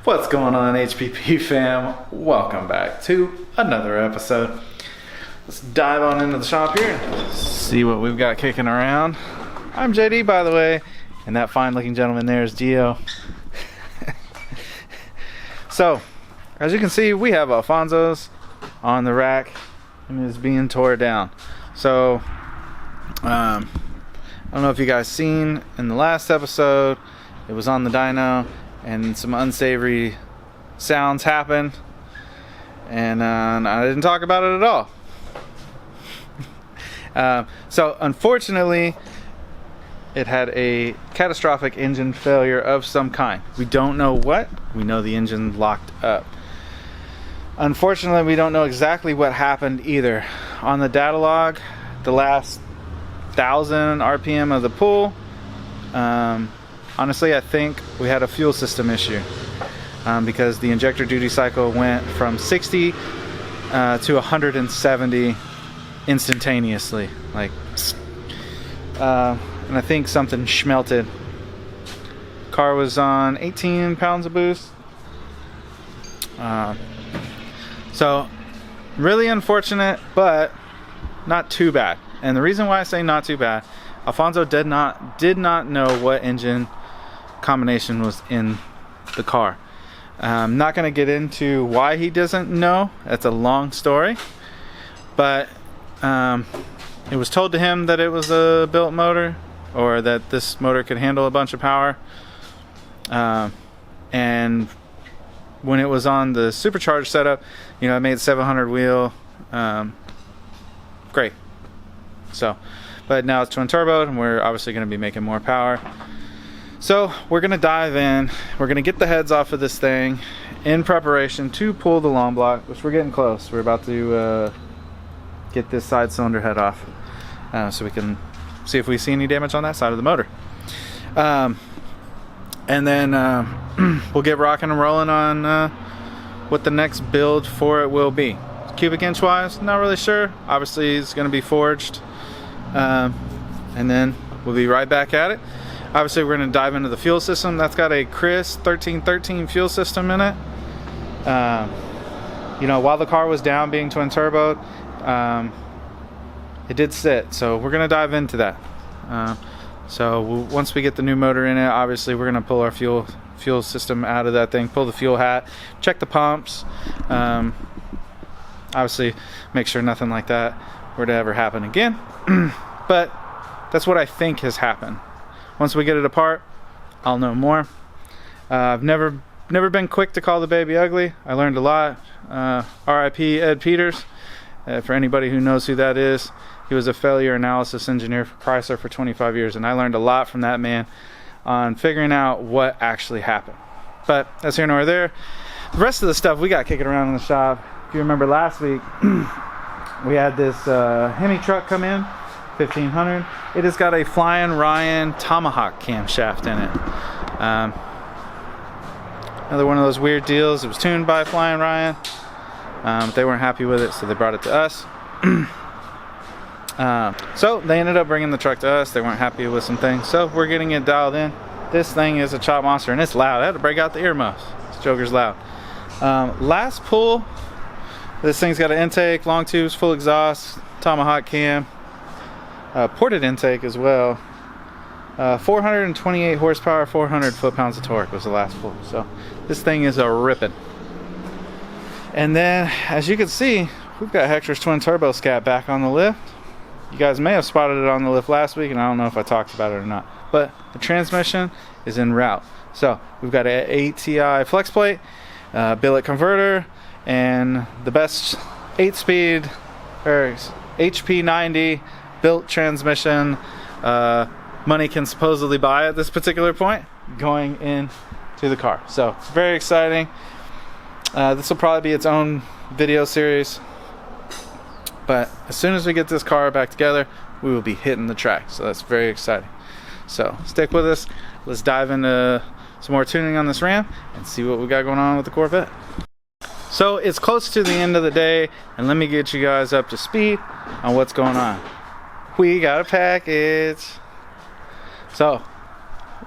What's going on, HPP fam? Welcome back to another episode. Let's dive on into the shop here and see what we've got kicking around. I'm JD, by the way, and that fine looking gentleman there is Gio. So, as you can see, we have Alfonso's on the rack and is being tore down. So, I don't know if you guys seen in the last episode, it was on the dyno and some unsavory sounds happened, and I didn't talk about it at all. So unfortunately, it had a catastrophic engine failure of some kind. We don't know what. We know the engine locked up. Unfortunately, we don't know exactly what happened either. On the data log, the last 1,000 RPM of the pull, honestly, I think we had a fuel system issue because the injector duty cycle went from 60 to 170 instantaneously. And I think something schmelted. Car was on 18 pounds of boost. So, really unfortunate, but not too bad. And the reason why I say not too bad, Alfonso did not know what engine combination was in the car. I'm not going to get into why he doesn't know. That's a long story, but it was told to him that it was a built motor, or that this motor could handle a bunch of power, and when it was on the supercharged setup, you know, it made 700 wheel, great. So, but now it's twin turbo and we're obviously going to be making more power. So we're going to dive in. We're going to get the heads off of this thing in preparation to pull the long block, which we're getting close. We're about to get this side cylinder head off so we can see if we see any damage on that side of the motor. And then we'll get rocking and rolling on what the next build for it will be. Cubic inch wise, not really sure. Obviously it's going to be forged. And then we'll be right back at it. Obviously we're going to dive into the fuel system. That's got a Chris 1313 fuel system in it. You know, while the car was down being twin turboed, it did sit, so we're going to dive into that. So once we get the new motor in it, obviously we're going to pull our fuel system out of that thing, pull the fuel hat, check the pumps, obviously make sure nothing like that were to ever happen again. But that's what I think has happened. Once we get it apart, I'll know more. I've never been quick to call the baby ugly. I learned a lot. RIP Ed Peters, for anybody who knows who that is. He was a failure analysis engineer for Chrysler for 25 years, and I learned a lot from that man on figuring out what actually happened. But that's here nor there. The rest of the stuff we got kicking around in the shop. If you remember last week, we had this Hemi truck come in, 1500. It has got a Flying Ryan Tomahawk camshaft in it. Another one of those weird deals. It was tuned by Flying Ryan. They weren't happy with it, so they brought it to us. So they ended up bringing the truck to us. They weren't happy with some things, so we're getting it dialed in. This thing is a chop monster, and it's loud. I had to break out the earmuffs. This joker's loud. Last pull, this thing's got an intake, long tubes, full exhaust, Tomahawk cam, ported intake as well. 428 horsepower, 400 foot-pounds of torque was the last pull. So this thing is a ripping. And then, as you can see, we've got Hector's twin turbo scat back on the lift. You guys may have spotted it on the lift last week, and I don't know if I talked about it or not. But the transmission is en route. So we've got an ATI flex plate, billet converter, and the best 8-speed or HP90 built transmission money can supposedly buy at this particular point going into the car. So very exciting. This will probably be its own video series, but as soon as we get this car back together, we will be hitting the track. So that's very exciting. So stick with us. Let's dive into some more tuning on this Ram and see what we got going on with the Corvette. So it's close to the end of the day, and let me get you guys up to speed on what's going on. We got a package. So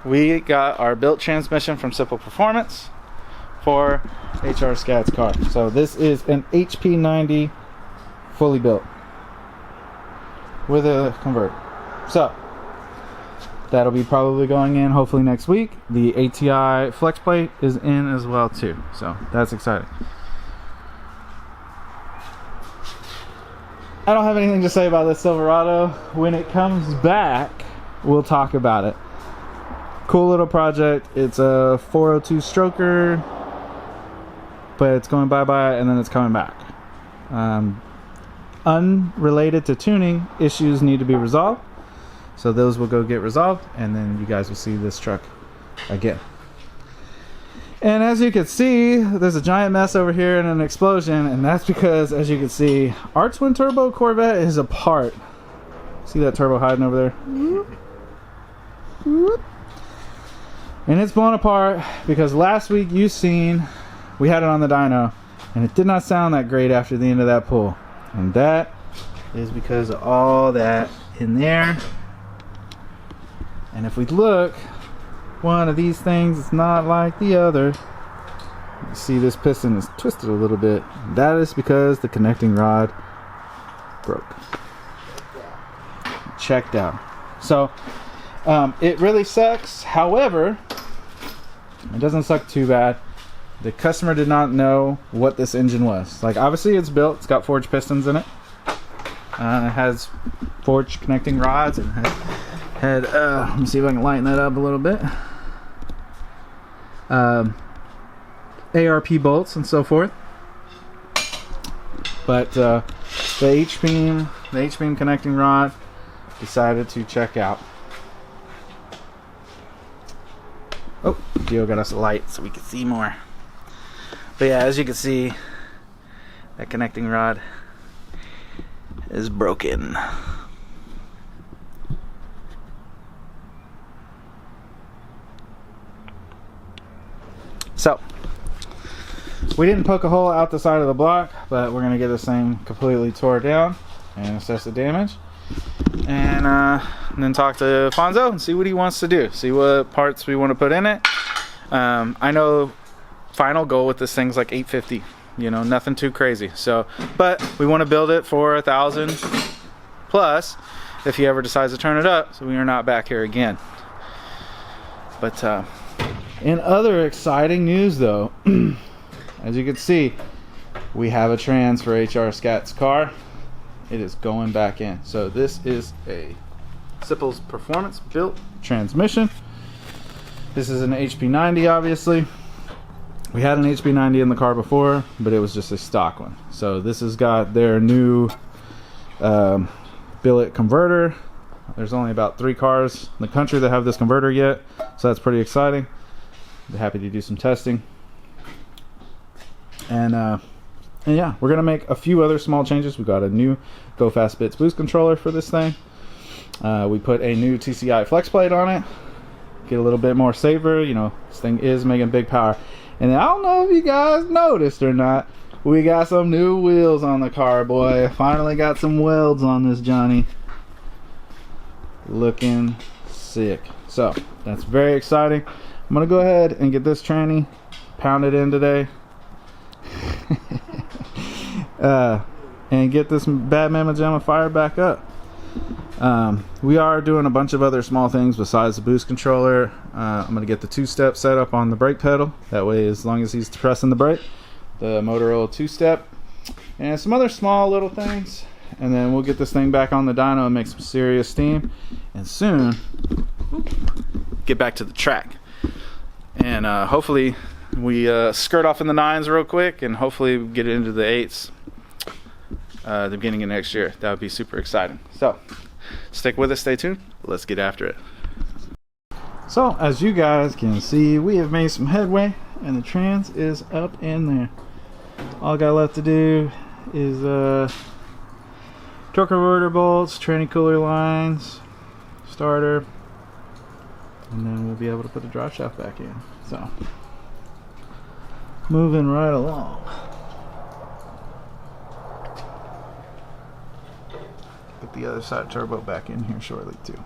we got our built transmission from Simple Performance. for HR Scat's car. So this is an HP90 fully built with a converter. So that'll be probably going in hopefully next week. The ATI flex plate is in as well too, so that's exciting. I don't have anything to say about this Silverado. When it comes back, we'll talk about it. Cool little project. It's a 402 stroker, but it's going bye-bye and then it's coming back. Unrelated to tuning, issues need to be resolved. So those will go get resolved, and then you guys will see this truck again. And as you can see, there's a giant mess over here and an explosion, and that's because, as you can see, our twin turbo Corvette is apart. See that turbo hiding over there? And it's blown apart because last week you seen we had it on the dyno, and it did not sound that great after the end of that pull. And that is because of all that in there. And if we look, one of these things is not like the other. You see this piston is twisted a little bit. That is because the connecting rod broke. Checked out. So it really sucks. However, it doesn't suck too bad. The customer did not know what this engine was. Like, obviously it's built, it's got forged pistons in it. It has forged connecting rods and had let me see if I can lighten that up a little bit. ARP bolts and so forth. But the H-beam connecting rod decided to check out. Oh, Gio got us a light so we can see more. But yeah, as you can see, that connecting rod is broken. So we didn't poke a hole out the side of the block, but we're gonna get this thing completely tore down and assess the damage, and then talk to Fonzo and see what he wants to do, see what parts we want to put in it. I know final goal with this thing's like 850, you know, nothing too crazy. So, but we want to build it for 1,000 plus if he ever decides to turn it up, so we are not back here again. But in other exciting news though, as you can see, we have a trans for HR Scat's car. It is going back in. So this is a Sipples Performance built transmission. This is an HP90, obviously. We had an HP90 in the car before, but it was just a stock one. So this has got their new billet converter. There's only about 3 cars in the country that have this converter yet, so that's pretty exciting. They're happy to do some testing. And yeah, we're gonna make a few other small changes. We got a new Go Fast Bits boost controller for this thing. We put a new TCI flex plate on it. Get a little bit more saver. You know, this thing is making big power. And I don't know if you guys noticed or not, we got some new wheels on the car, boy. Finally got some welds on this Johnny. Looking sick. So that's very exciting. I'm gonna go ahead and get this tranny pounded in today. And get this bad mamma jamma fired back up. We are doing a bunch of other small things besides the boost controller. I'm gonna get the 2-step set up on the brake pedal. That way, as long as he's pressing the brake, the motor will 2-step, and some other small little things. And then we'll get this thing back on the dyno and make some serious steam, and soon get back to the track. And hopefully we skirt off in the 9s real quick, and hopefully get it into the 8s the beginning of next year. That would be super exciting. So stick with us, stay tuned, let's get after it. So as you guys can see, we have made some headway, and the trans is up in there. All I got left to do is torque converter bolts, tranny cooler lines, starter, and then we'll be able to put the drive shaft back in. So moving right along. Get the other side turbo back in here shortly too.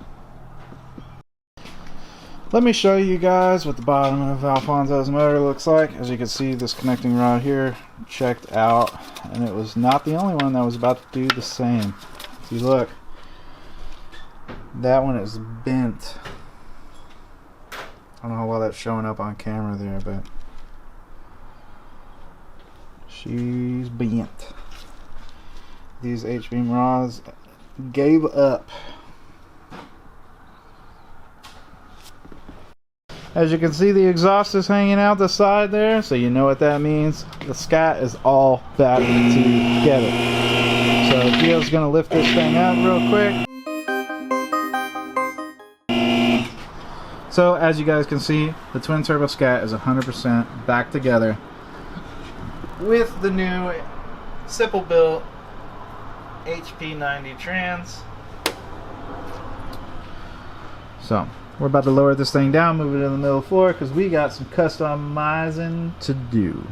Let me show you guys what the bottom of Alfonso's motor looks like. As you can see, this connecting rod here checked out, and it was not the only one that was about to do the same. See, look, that one is bent. I don't know how well that's showing up on camera there, but she's bent. These H-beam rods gave up. As you can see, the exhaust is hanging out the side there, so you know what that means. The Scat is all back together. So Gio's gonna lift this thing up real quick. So as you guys can see, the twin turbo Scat is 100% back together with the new simple built HP90 trans. So we're about to lower this thing down, move it in the middle of the floor, because we got some customizing to do.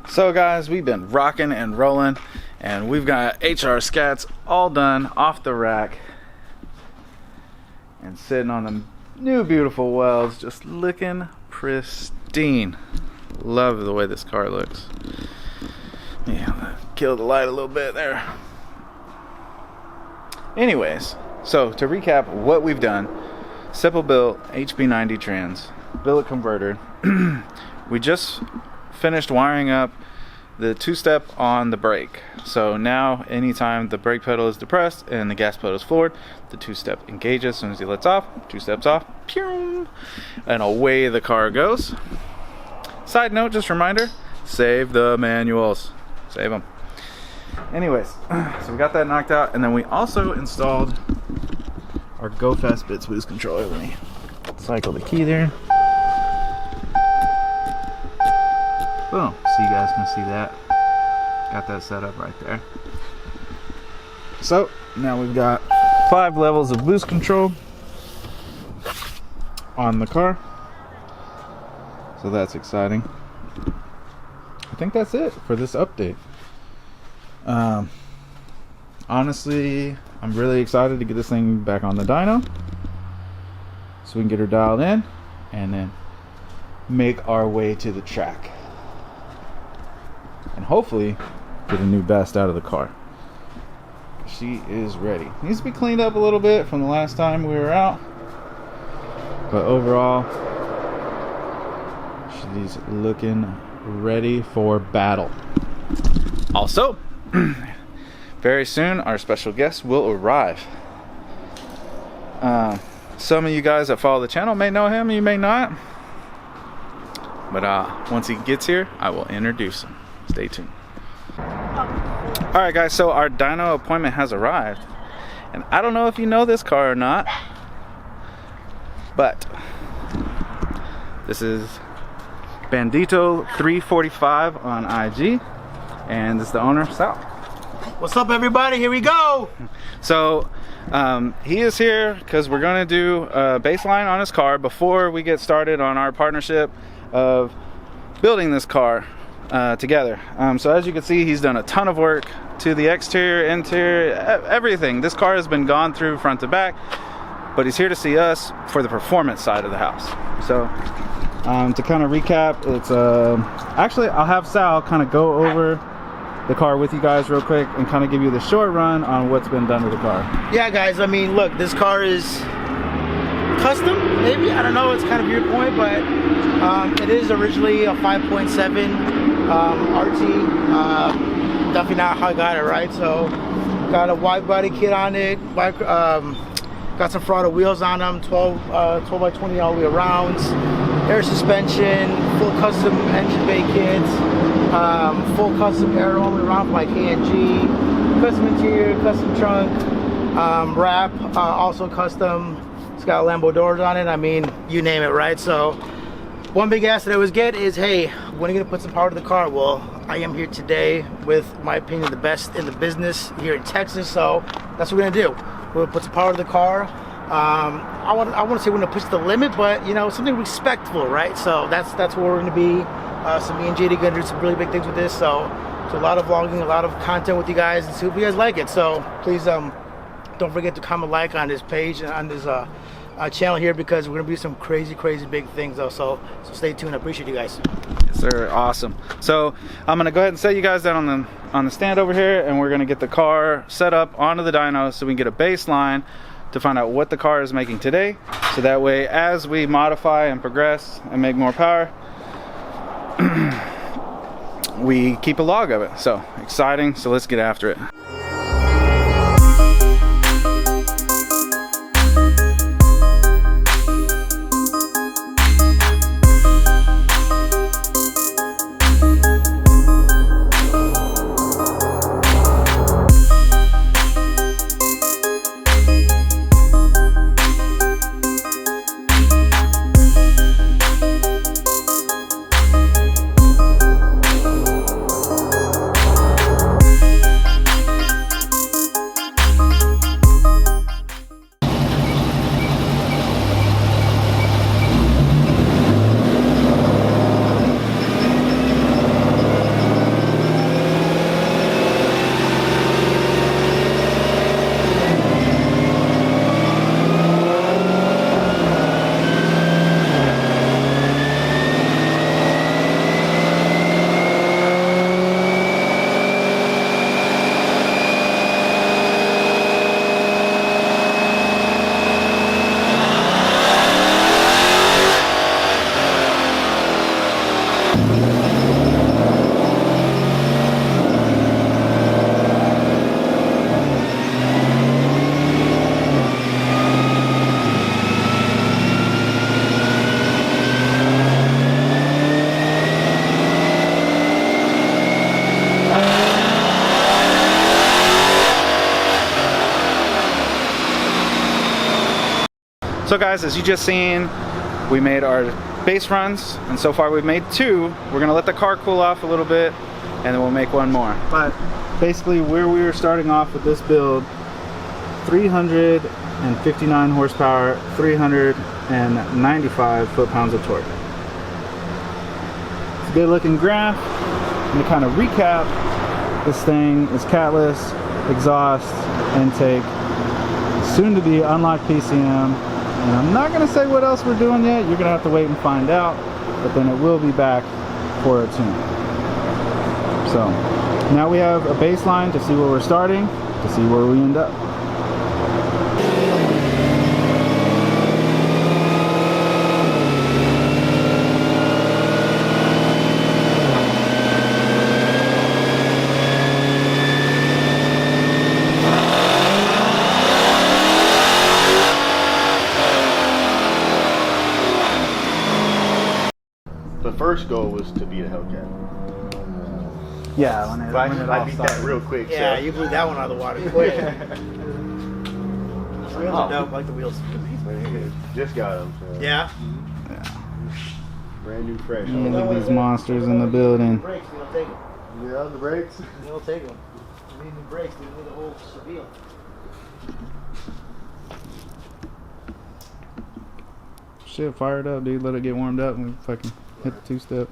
So guys, we've been rocking and rolling, and we've got HR Scats all done off the rack and sitting on the new beautiful welds, just looking pristine. Love the way this car looks. Yeah, kill the light a little bit there. Anyways, so to recap what we've done: simple built HP90 trans, billet converter. We just finished wiring up the two-step on the brake. So now anytime the brake pedal is depressed and the gas pedal is floored, the two-step engages. As soon as he lets off, two steps off, pew, and away the car goes. Side note, just a reminder, save the manuals. Save them. Anyways, so we got that knocked out, and then we also installed our Go Fast Bits boost controller. Let me cycle the key there. Boom. So you guys can see that. Got that set up right there. So now we've got 5 levels of boost control on the car. So that's exciting. I think that's it for this update. Honestly, I'm really excited to get this thing back on the dyno so we can get her dialed in and then make our way to the track and hopefully get a new best out of the car. She is ready. Needs to be cleaned up a little bit from the last time we were out, but overall she's looking ready for battle. Also, very soon our special guest will arrive. Some of you guys that follow the channel may know him, you may not, but once he gets here I will introduce him. Stay tuned. Alright guys, so our dyno appointment has arrived, and I don't know if you know this car or not, but this is Bandito 345 on IG, and this is the owner, Sal. What's up, everybody? Here we go. So he is here because we're going to do a baseline on his car before we get started on our partnership of building this car together. So as you can see, he's done a ton of work to the exterior, interior, everything. This car has been gone through front to back, but he's here to see us for the performance side of the house. So to kind of recap, it's actually I'll have Sal kind of go over the car with you guys real quick and kind of give you the short run on what's been done with the car. Yeah, guys, I mean, look, this car is custom, maybe, I don't know, it's kind of your point, but it is originally a 5.7 RT, definitely not how I got it, right? So got a wide body kit on it, got some throttle wheels on them, 12 by 20 all the way around, air suspension, full custom engine bay kits, full custom aero all the way around by K&G, custom interior, custom trunk, wrap, also custom. It's got Lambo doors on it. I mean, you name it, right? So one big ask that I always get is, hey, when are you gonna put some power to the car? Well, I am here today with, my opinion, the best in the business here in Texas. So that's what we're gonna do. We're gonna put some power to the car. I want to say we're gonna push the limit, but you know, something respectful, right? So that's where we're gonna be. So me and JD gonna do some really big things with this. So a lot of vlogging, a lot of content with you guys, and see if you guys like it. So please don't forget to comment, like on this page and on this channel here, because we're gonna do some crazy big things though. So stay tuned. I appreciate you guys. Yes, sir. Awesome. So I'm gonna go ahead and set you guys down on the stand over here, and we're gonna get the car set up onto the dyno so we can get a baseline to find out what the car is making today, so that way as we modify and progress and make more power, we keep a log of it. So exciting. So let's get after it. So guys, as you just seen, we made our base runs, and so far we've made 2. We're gonna let the car cool off a little bit, and then we'll make 1 more. But basically where we were starting off with this build, 359 horsepower, 395 foot-pounds of torque. It's a good looking graph. And to kind of recap, this thing is catless, exhaust, intake, soon to be unlocked PCM. And I'm not going to say what else we're doing yet. You're going to have to wait and find out. But then it will be back for a tune. So now we have a baseline to see where we're starting, to see where we end up. The first goal was to beat a Hellcat. Yeah, when it I all beat started. that real quick. Yeah, so. you blew that one out of the water quick. The wheels are dope, I like the wheels. Just got them. So. Yeah. Yeah. Brand new, fresh. Look at these monsters in the building. Brakes, we don't take them. Yeah, the brakes. We don't take them. We need new brakes, we need the whole Seville. Shit, fire it up, dude. Let it get warmed up and we fucking hit the 2-step.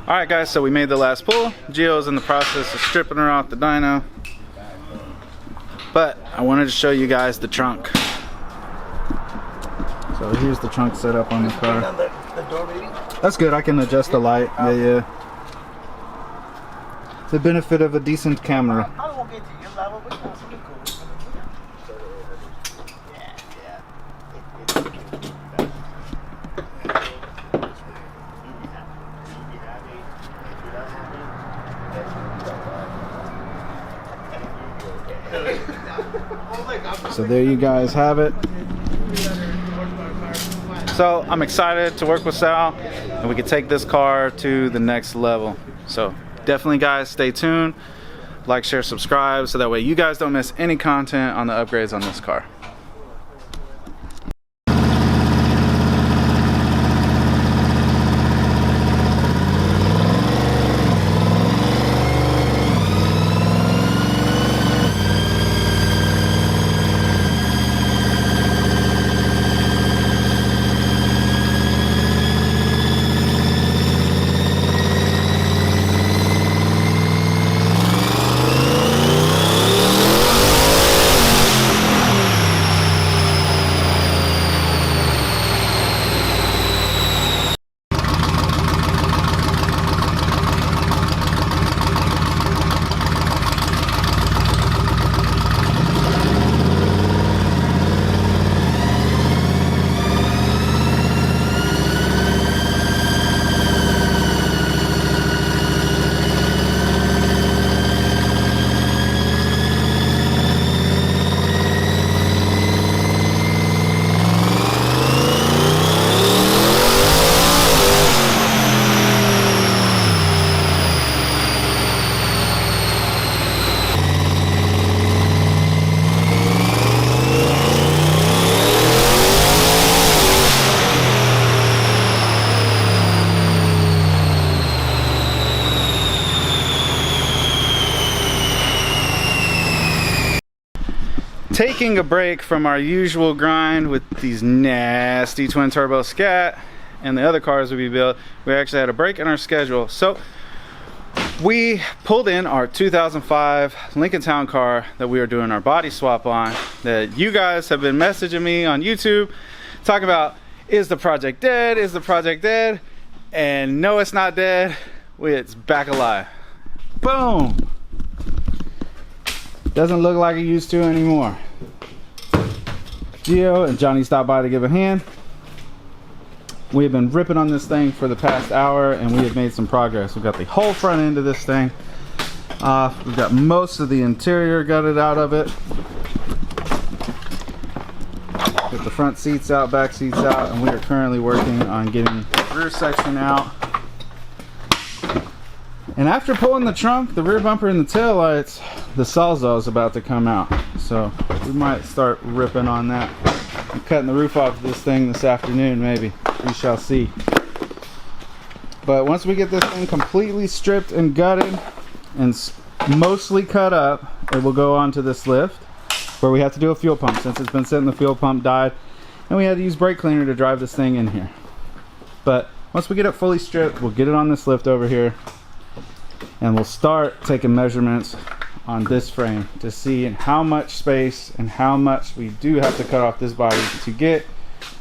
Alright guys, so we made the last pull. Gio's in the process of stripping her off the dyno. But I wanted to show you guys the trunk. So here's the trunk setup on the car. Down the door, baby. That's good. I can adjust the light. Yeah. The benefit of a decent camera. I won't get to your level, but that's pretty cool. So there you guys have it. So I'm excited to work with Sal, and we can take this car to the next level. So definitely, guys, stay tuned. Like, share, subscribe, so that way you guys don't miss any content on the upgrades on this car. Taking a break from our usual grind with these nasty twin turbo Scat and the other cars we built, we actually had a break in our schedule. So we pulled in our 2005 Lincoln Town car that we were doing our body swap on, that you guys have been messaging me on YouTube talking about, is the project dead? Is the project dead? And no, it's not dead. It's back alive. Boom! Doesn't look like it used to anymore. Gio and Johnny stopped by to give a hand. We have been ripping on this thing for the past hour, and we have made some progress. We've got the whole front end of this thing off. We've got most of the interior gutted out of it. Got the front seats out, back seats out, and we are currently working on getting the rear section out. And after pulling the trunk, the rear bumper, and the tail lights, the Sawzall is about to come out. So we might start ripping on that. I'm cutting the roof off this thing this afternoon, maybe. We shall see. But once we get this thing completely stripped and gutted and mostly cut up, it will go onto this lift where we have to do a fuel pump. Since it's been sitting, the fuel pump died, and we had to use brake cleaner to drive this thing in here. But once we get it fully stripped, we'll get it on this lift over here, and we'll start taking measurements on this frame to see how much space and how much we do have to cut off this body to get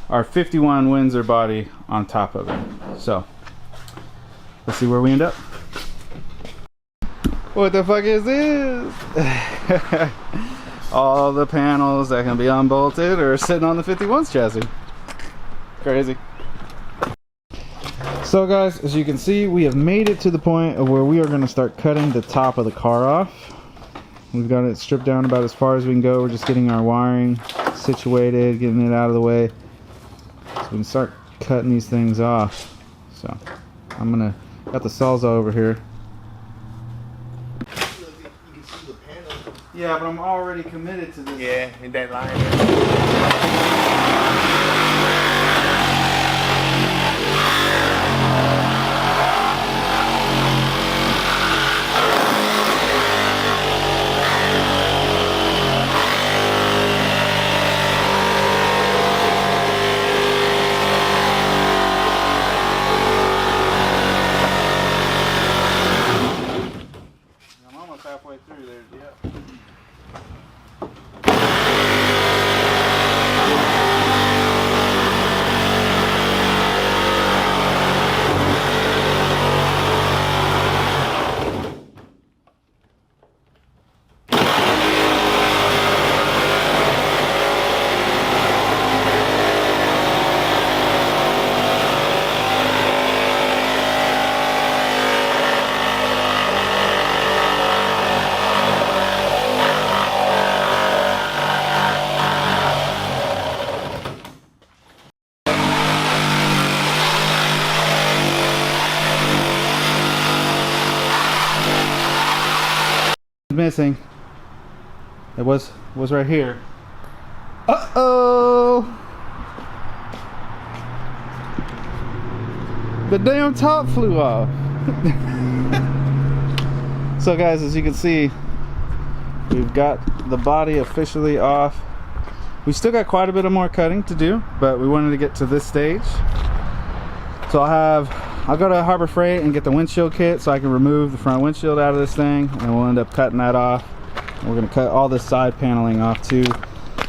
our 51 Windsor body on top of it. So let's see where we end up. What the fuck is this? All the panels that can be unbolted are sitting on the 51's chassis. Crazy. So guys, as you can see, we have made it to the point of where we are going to start cutting the top of the car off. We've got it stripped down about as far as we can go. We're just getting our wiring situated, getting it out of the way, so we can start cutting these things off. So I'm gonna got the Sawzall over here. You can see the panel. Yeah, but I'm already committed to this. Yeah, in that line. I'm almost halfway through there. Yep. missing. It was right here. Uh-oh! The damn top flew off. So guys, as you can see, we've got the body officially off. We still got quite a bit of more cutting to do, but we wanted to get to this stage. So I'll go to Harbor Freight and get the windshield kit so I can remove the front windshield out of this thing, and we'll end up cutting that off. We're gonna cut all this side paneling off too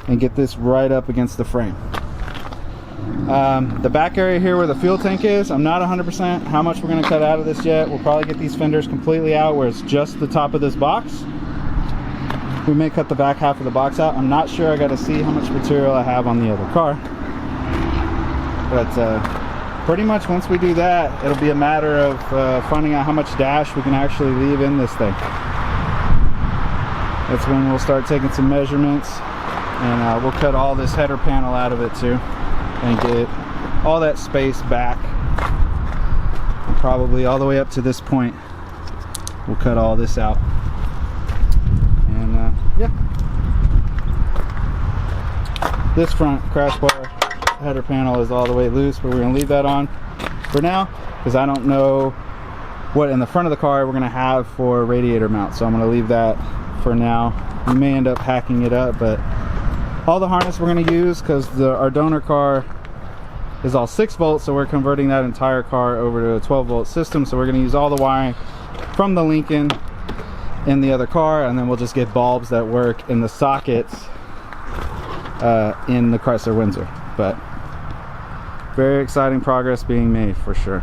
and get this right up against the frame. The back area here where the fuel tank is, I'm not 100% how much we're gonna cut out of this yet. We'll probably get these fenders completely out where it's just the top of this box. We may cut the back half of the box out. I'm not sure. I got to see how much material I have on the other car. But pretty much once we do that, it'll be a matter of finding out how much dash we can actually leave in this thing. That's when we'll start taking some measurements, and we'll cut all this header panel out of it too and get all that space back. And probably all the way up to this point, we'll cut all this out. Yeah, this front crash bar header panel is all the way loose, but we're going to leave that on for now because I don't know what in the front of the car we're going to have for radiator mount, so I'm going to leave that for now. We may end up hacking it up, but all the harness we're going to use, because our donor car is all 6 volts, so we're converting that entire car over to a 12 volt system, so we're going to use all the wiring from the Lincoln in the other car, and then we'll just get bulbs that work in the sockets in the Chrysler Windsor. But very exciting progress being made for sure.